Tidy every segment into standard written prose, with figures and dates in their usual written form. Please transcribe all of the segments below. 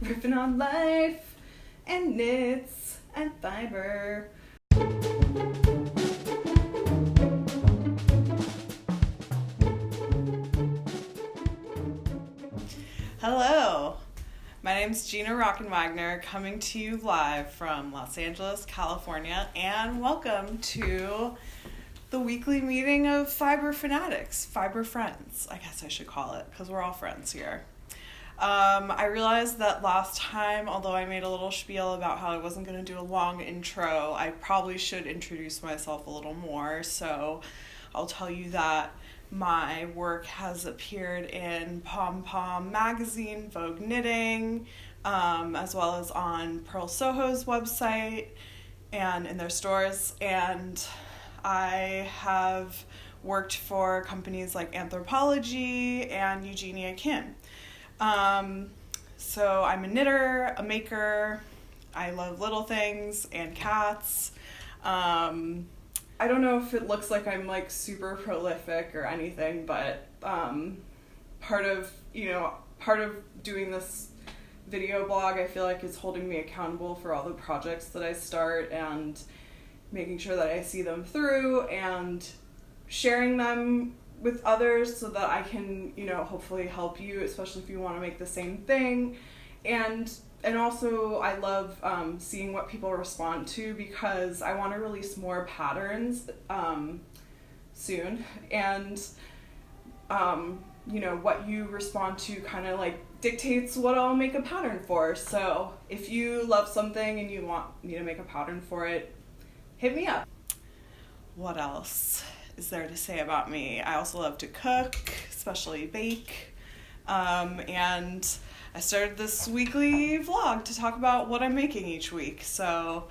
riffing on life and knits and fiber. Hello, my name's Gina Rockenwagner, coming to you live from Los Angeles, California, and welcome to the weekly meeting of fiber fanatics, fiber friends, I guess I should call it, because we're all friends here. I realized that last time, although I made a little spiel about how I wasn't going to do a long intro, I probably should introduce myself a little more, so I'll tell you that my work has appeared in Pom Pom magazine, Vogue Knitting, as well as on Pearl Soho's website and in their stores, and I have worked for companies like Anthropologie and Eugenia Kim. So I'm a knitter, a maker. I love little things and cats. I don't know if it looks like I'm like super prolific or anything, but part of doing this video blog, I feel like is holding me accountable for all the projects that I start and making sure that I see them through and sharing them with others so that I can, hopefully help you, especially if you want to make the same thing. And also I love seeing what people respond to, because I want to release more patterns soon. And, what you respond to kind of like dictates what I'll make a pattern for. So if you love something and you want me to make a pattern for it, hit me up. What else is there to say about me? I also love to cook, especially bake. And I started this weekly vlog to talk about what I'm making each week. So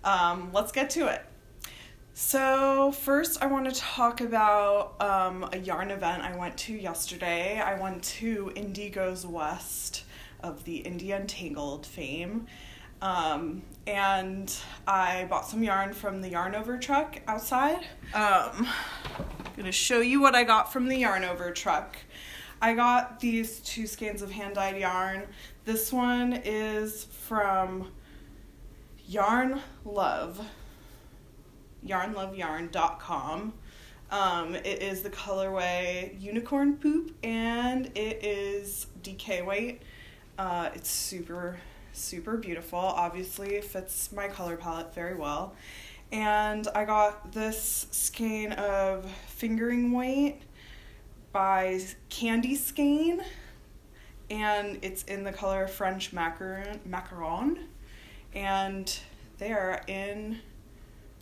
let's get to it. So first I want to talk about a yarn event I went to yesterday. I went to Indigo's West of the Indie Untangled fame. And I bought some yarn from the Yarn Over truck outside. I'm gonna show you what I got from the Yarn Over truck. I got these 2 skeins of hand-dyed yarn. This one is from yarnloveyarn.com. It is the colorway Unicorn Poop, and it is DK weight. It's super beautiful. Obviously fits my color palette very well. And I got this skein of fingering weight by Candy Skein, and it's in the color French Macaron, and they are in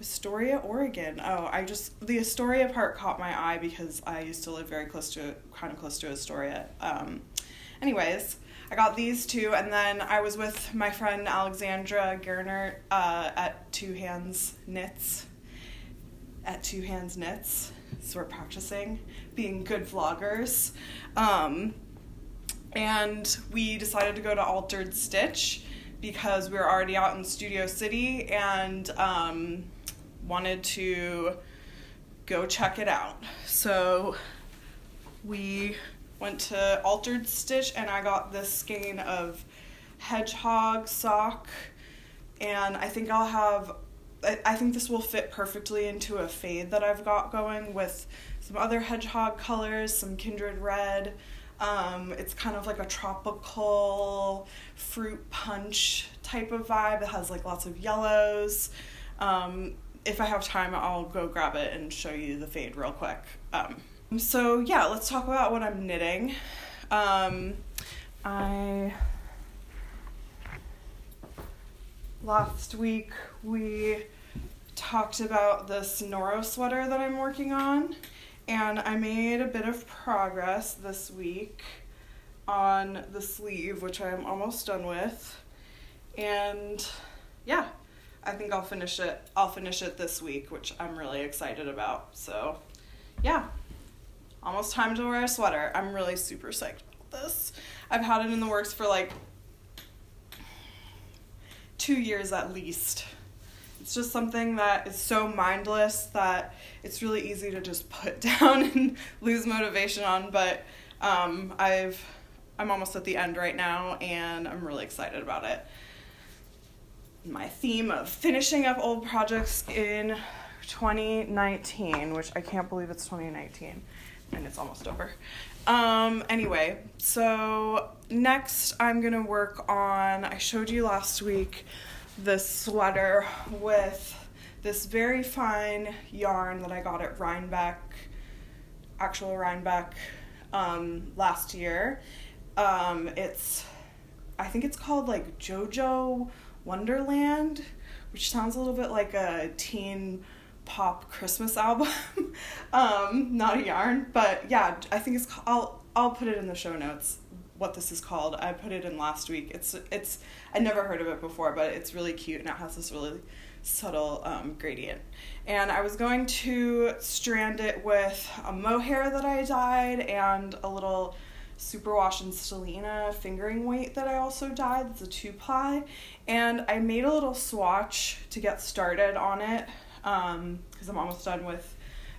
Astoria, Oregon. The Astoria part caught my eye because I used to live kind of close to Astoria. Anyways, I got these 2, and then I was with my friend Alexandra Gernert at Two Hands Knits. So we're practicing being good vloggers. And we decided to go to Altered Stitch because we were already out in Studio City and wanted to go check it out. So we went to Altered Stitch, and I got this skein of hedgehog sock, and I think this will fit perfectly into a fade that I've got going with some other hedgehog colors, some kindred red. It's kind of like a tropical fruit punch type of vibe. It has like lots of yellows. If I have time, I'll go grab it and show you the fade real quick. So yeah, let's talk about what I'm knitting. Last week we talked about this Noro sweater that I'm working on, and I made a bit of progress this week on the sleeve, which I'm almost done with. And yeah, I think I'll finish it this week, which I'm really excited about. So yeah, almost time to wear a sweater. I'm really super psyched about this. I've had it in the works for like 2 years at least. It's just something that is so mindless that it's really easy to just put down and lose motivation on, but I've I'm almost at the end right now, and I'm really excited about it. My theme of finishing up old projects in 2019, which I can't believe it's 2019 and it's almost over. Anyway, so next I'm gonna work on, I showed you last week this sweater with this very fine yarn that I got at Rhinebeck, actual Rhinebeck, last year. I think it's called like Jojo Wonderland, which sounds a little bit like a teen pop Christmas album. Not a yarn, but yeah, I think it's I'll put it in the show notes what this is called. I put it in last week. It's I never heard of it before, but it's really cute and it has this really subtle gradient. And I was going to strand it with a mohair that I dyed and a little superwash and stellina fingering weight that I also dyed. It's a 2-ply, and I made a little swatch to get started on it because I'm almost done with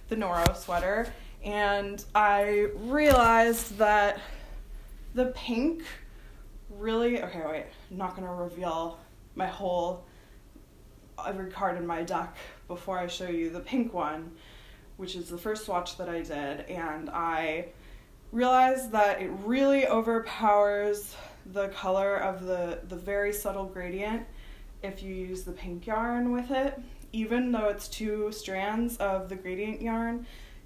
the Noro sweater, and I realized that the pink really, okay wait, I'm not going to reveal my whole every card in my deck before I show you the pink one, which is the first swatch that I did, and I realized that it really overpowers the color of the very subtle gradient if you use the pink yarn with it. Even though it's 2 strands of the gradient yarn,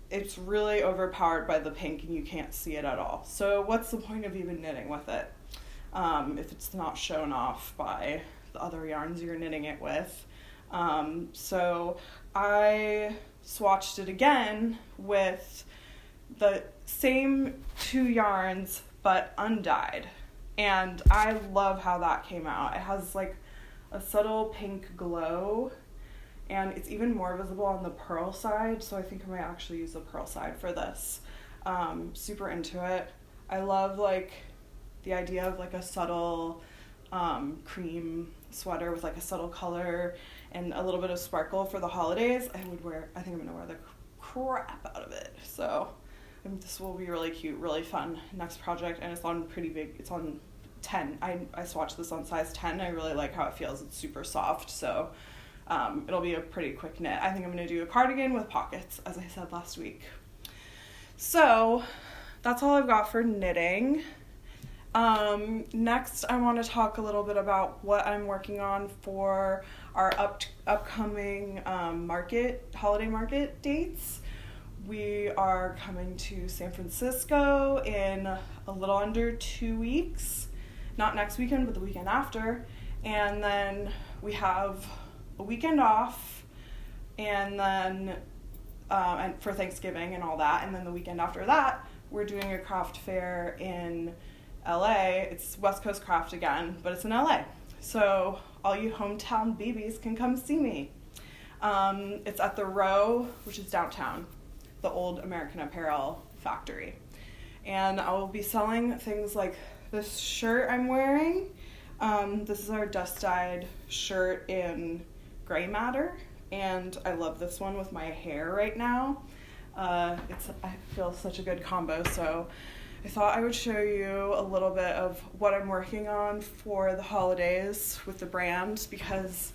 it's really overpowered by the pink and you can't see it at all. So what's the point of even knitting with it if it's not shown off by the other yarns you're knitting it with? So I swatched it again with the same 2 yarns but undyed, and I love how that came out. It has like a subtle pink glow, and it's even more visible on the pearl side, so I think I might actually use the pearl side for this. Super into it. I love like the idea of like a subtle cream sweater with like a subtle color and a little bit of sparkle for the holidays. I think I'm gonna wear the crap out of it. So I think this will be really cute, really fun next project, and it's on pretty big. It's on 10. I swatched this on size 10. I really like how it feels. It's super soft, so it'll be a pretty quick knit. I think I'm going to do a cardigan with pockets, as I said last week. So that's all I've got for knitting. Next, I want to talk a little bit about what I'm working on for our upcoming holiday market dates. We are coming to San Francisco in a little under 2 weeks. Not next weekend, but the weekend after. And then we have a weekend off, and then and for Thanksgiving and all that. And then the weekend after that, we're doing a craft fair in LA. It's West Coast Craft again, but it's in LA. So all you hometown babies can come see me. It's at the Row, which is downtown, the old American Apparel factory. And I will be selling things like this shirt I'm wearing. This is our dust-dyed shirt in gray matter, and I love this one with my hair right now. I feel such a good combo, so I thought I would show you a little bit of what I'm working on for the holidays with the brand, because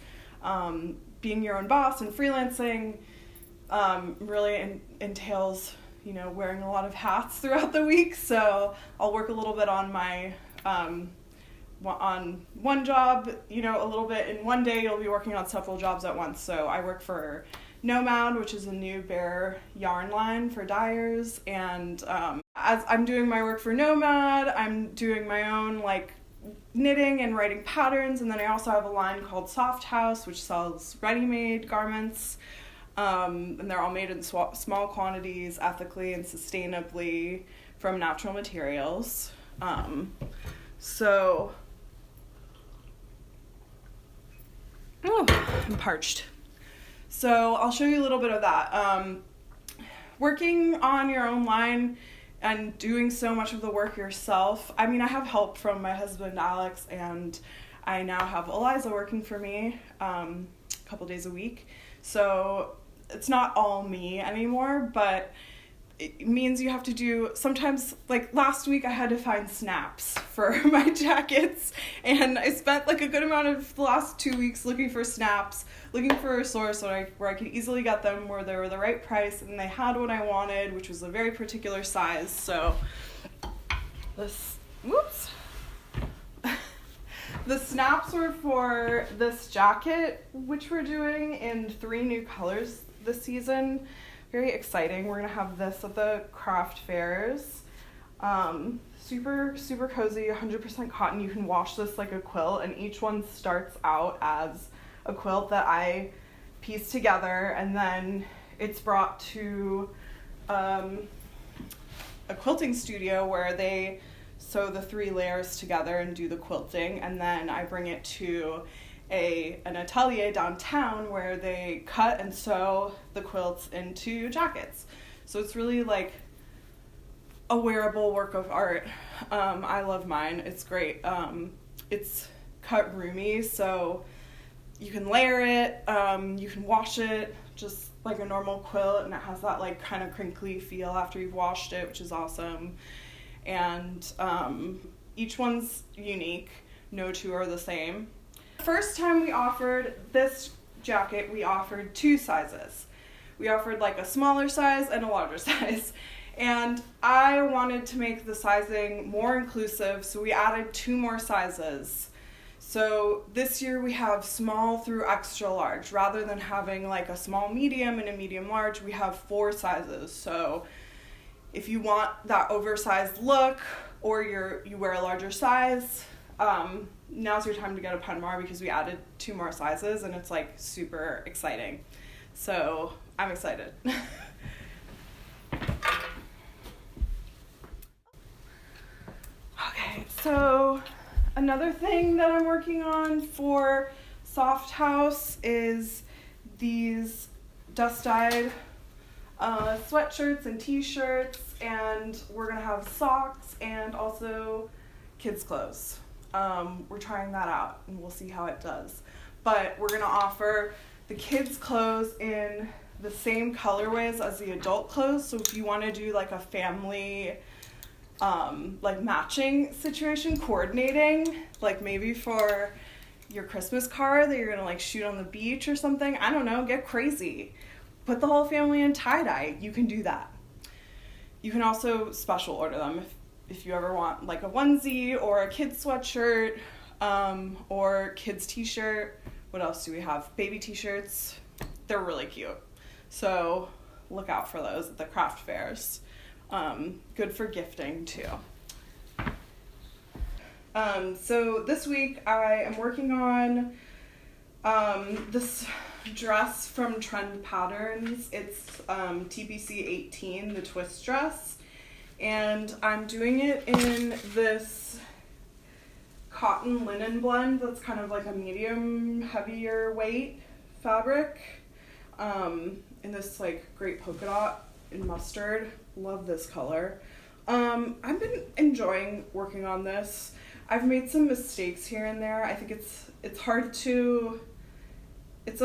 being your own boss and freelancing really entails, wearing a lot of hats throughout the week. So I'll work a little bit on my on one job, a little bit in one day. You'll be working on several jobs at once. So I work for Nomad, which is a new bare yarn line for dyers, and as I'm doing my work for Nomad, I'm doing my own knitting and writing patterns, and then I also have a line called Soft House, which sells ready-made garments, and they're all made in small quantities, ethically and sustainably from natural materials. I'm parched. So I'll show you a little bit of that. Working on your own line and doing so much of the work yourself. I mean, I have help from my husband, Alex, and I now have Eliza working for me a couple days a week. So it's not all me anymore, but it means you have to do, sometimes, like last week I had to find snaps for my jackets, and I spent like a good amount of the last 2 weeks looking for snaps, looking for a source where I could easily get them, where they were the right price, and they had what I wanted, which was a very particular size. So the snaps were for this jacket, which we're doing in 3 new colors this season. Very exciting. We're gonna have this at the craft fairs. Super, super cozy, 100% cotton. You can wash this like a quilt, and each one starts out as a quilt that I piece together, and then it's brought to a quilting studio where they sew the 3 layers together and do the quilting, and then I bring it to an atelier downtown where they cut and sew the quilts into jackets. So it's really like a wearable work of art. I love mine. It's great. It's cut roomy, so you can layer it, you can wash it just like a normal quilt, and it has that like kind of crinkly feel after you've washed it, which is awesome. And each one's unique. No 2 are the same. First time we offered this jacket, we offered 2 sizes. We offered like a smaller size and a larger size. And I wanted to make the sizing more inclusive, so we added 2 more sizes. So this year we have small through extra large. Rather than having like a small medium and a medium large, we have 4 sizes. So if you want that oversized look, or you wear a larger size, now's your time to get a Penmar, because we added 2 more sizes, and it's like super exciting. So I'm excited. Okay, so another thing that I'm working on for Soft House is these dust-dyed sweatshirts and t-shirts, and we're gonna have socks and also kids clothes. We're trying that out, and we'll see how it does. But we're gonna offer the kids clothes in the same colorways as the adult clothes. So if you want to do like a family like matching situation, coordinating, like maybe for your Christmas card that you're gonna like shoot on the beach or something, I don't know, get crazy. Put the whole family in tie-dye. You can do that. You can also special order them if you ever want like a onesie or a kid's sweatshirt, or kids t-shirt. What else do we have? Baby t-shirts. They're really cute. So look out for those at the craft fairs. Good for gifting too. So this week I am working on this dress from Trend Patterns. It's TPC 18, the twist dress, and I'm doing it in this cotton linen blend that's kind of like a medium heavier weight fabric, in this like great polka dot in mustard. Love this color. I've been enjoying working on this. I've made some mistakes here and there. I think it's hard to, it's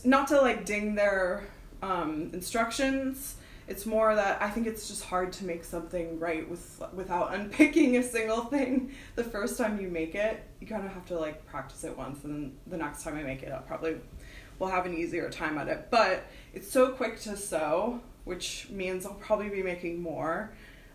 not to like ding their instructions. It's more that I think it's just hard to make something right without unpicking a single thing the first time you make it. You kind of have to like practice it once, and the next time I make it, I'll probably will have an easier time at it. But it's so quick to sew, which means I'll probably be making more.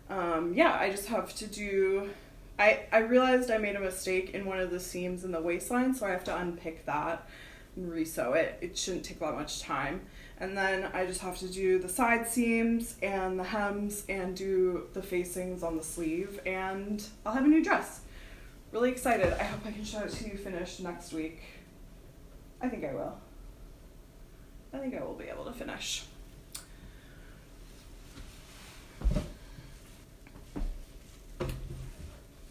I just have to do, I realized I made a mistake in one of the seams in the waistline, so I have to unpick that and re-sew it. It shouldn't take that much time. And then I just have to do the side seams and the hems and do the facings on the sleeve, and I'll have a new dress. Really excited. I hope I can show it to you finished next week. I think I will. I think I will be able to finish.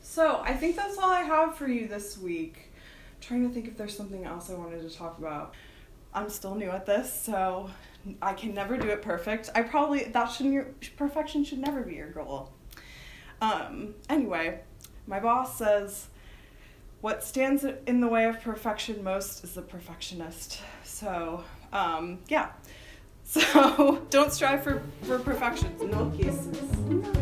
So I think that's all I have for you this week. I'm trying to think if there's something else I wanted to talk about. I'm still new at this, so I can never do it perfect. Perfection should never be your goal. Anyway, my boss says what stands in the way of perfection most is the perfectionist. So, So don't strive for perfection in all cases. No.